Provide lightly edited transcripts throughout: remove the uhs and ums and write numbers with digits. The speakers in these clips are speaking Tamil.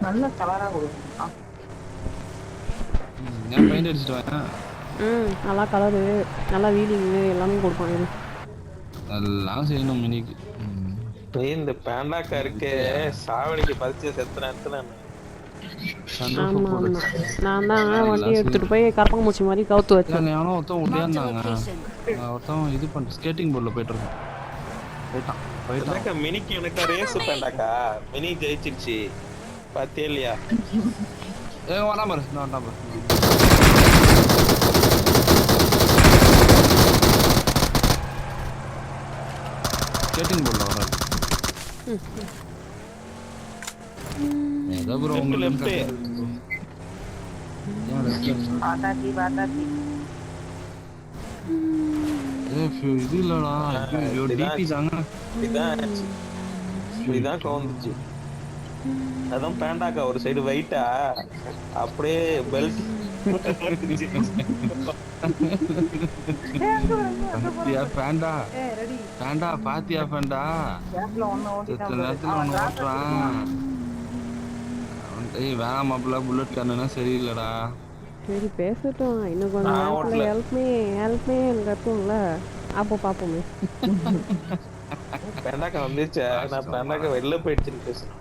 நல்ல கலரா கொடுங்க. நான் பெயிண்ட் அடிச்சிட்டு வரேன். நல்லா கலரு, நல்லா வீலிங்கு எல்லாமே கொடுப்பான் இது. எல்லாம் செய்யணும் மினிக்கு. இந்த பேண்டாக்கா இருக்கு சாவடிக்கு பதிச்சு செத்து நேரத்துல ஆமா ஆமா, நான் தான் வண்டி எடுத்துட்டு போய் கரப்பாம்பூச்சி மாதிரி கவுத்து வச்சேன். எவனோ ஒருத்தன் விட்டியாந்தாங்க, ஒருத்தன் இது பண்ணிட்டு ஸ்கேட்டிங் போர்டில் போயிட்டு இருக்கான். போயிட்டான் மினிக்கு எனக்கு ரேஸ் பேண்டாக்கா மினி ஜெயிச்சிருச்சு பாத்தியா இல்லையா? வேணாம் பாரு, நான் வேண்டாம் பாரு. ஸ்கேட்டிங் போர்டில் வராது ஏதோ ப்ரோ உங்களுக்கு இது இல்லடா, டிபி தாங்க இப்படிதான் கவுந்துச்சு. அதான் பேண்டாக்கா ஒரு சைடு வெயிட்டா அப்படியே பெல்ட் பாத்தியா பேண்டா, பேண்டா பாத்தியா பேண்டா நேரத்துல ஒண்ணு ஓட்டுறான். ஏய் வேணாம் மாப்பிள்ள, புல்லட் கண்ணுனா சரியில்லடா. சரி பேசட்டும், இன்னும் கொஞ்சம் நேரத்தில் ஹெல்ப்மே எனக்கு கற்றும்ல, அப்போ பார்ப்போமே. பேண்டாக்கா வந்துச்சா? நான் பேண்டாக்கா வெளில போயிடுச்சுன்னு பேசுறேன்.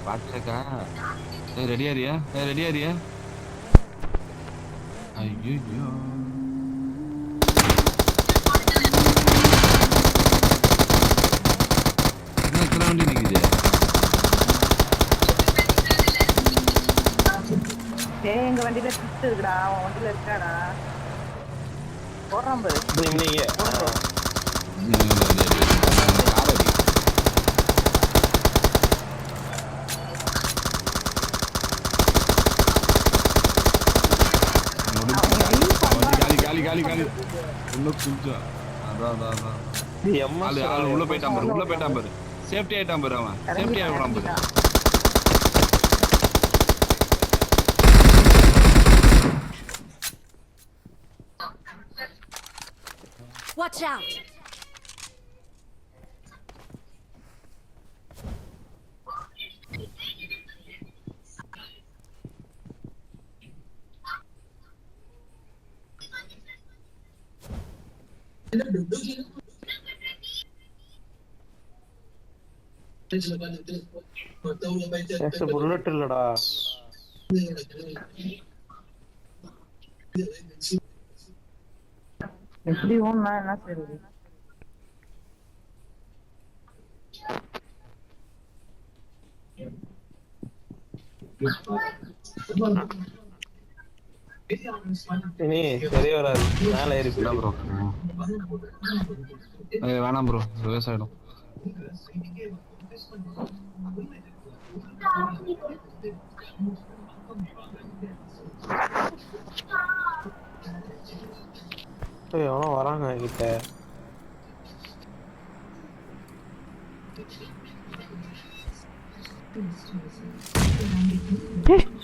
பாட்டுக்கா ரெடியாரியா? ரெடியாரியா? ஐயோ என்ன வண்டி நிக்குது? எங்க வண்டியில திட்டு இருக்குடா, அவன் வண்டியில இருக்காடா, போடுறான் பாரு. உள்ள போயிட்டான் பாரு, உள்ள போயிட்டான் பாரு, சேஃப்டி ஆயிட்டான் பாரு, அவன் சேஃப்டி ஆயிட்டான் பாரு. Watch out. புல்லட் இல்லடா. எப்படி ஓடுனா என்ன சரி? இனி சரி வராது, மேல ஏறி ப்ரோ. வேணாம் ப்ரோ, ரிவர்ஸ் ஆயிடும். எவனோ வராங்க என்கிட்ட.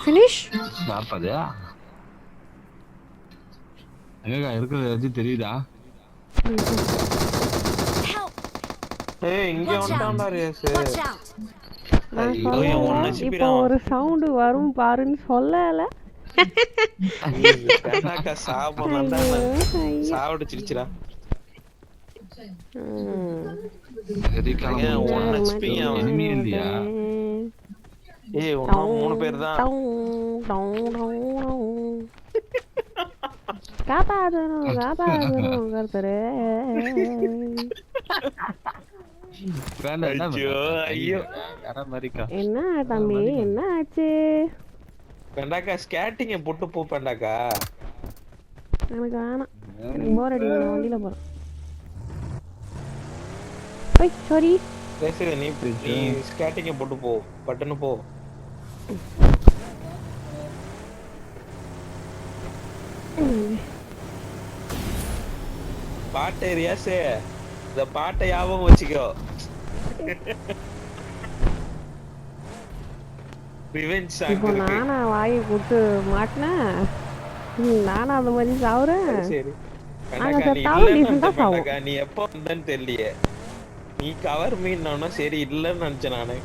ஃபினிஷ் 40 எங்கக்கா இருக்கிறது எது தெரியுதா? ஏய் இங்க வந்துட்டான்டா ரேஸ். இப்போ ஒரு சவுண்ட் வரும் பாருன்னு சொல்லல. பேண்டாக்கா சாபம்டா, சாவடிச்சிடுச்சுடா. எனிமி இல்லையா? ஏய் இன்னும் 3 பேர் தான். காப்பாதணும் காப்பாதணும் கர்த்தரே. ஐயோ என்ன தம்பி, என்ன ஆச்சு? பேண்டாக்கா ஸ்கேட்டிங்க போட்டு போ பேண்டாக்கா. எனக்கு வேணாம், எனக்கு போர் அடிக்குது, நான் வண்டியில போறேன். ஓய் சாரி. பேசுங்க, நீ ஸ்கேட்டிங்க போட்டு போ, பட்டன்னு போ. பாட்டு ரியாசே, இந்த பாட்டை ஞாபகம் வச்சுக்கோ. இப்போ நானா வாயை போட்டு மாட்டினேன், நானா அந்த மாதிரி சாவுறேன். சரி நாங்க பெண்டாக்கா நீ செத்தாலும் இல்லன்னு decent ஆ நினைச்ச சாவோம். பெண்டாக்கா நீ எப்போ வந்தேன்னு தெரியலையே நீ கவர் மீன்னா சரி இல்லன்னு நினைச்சேன் நானு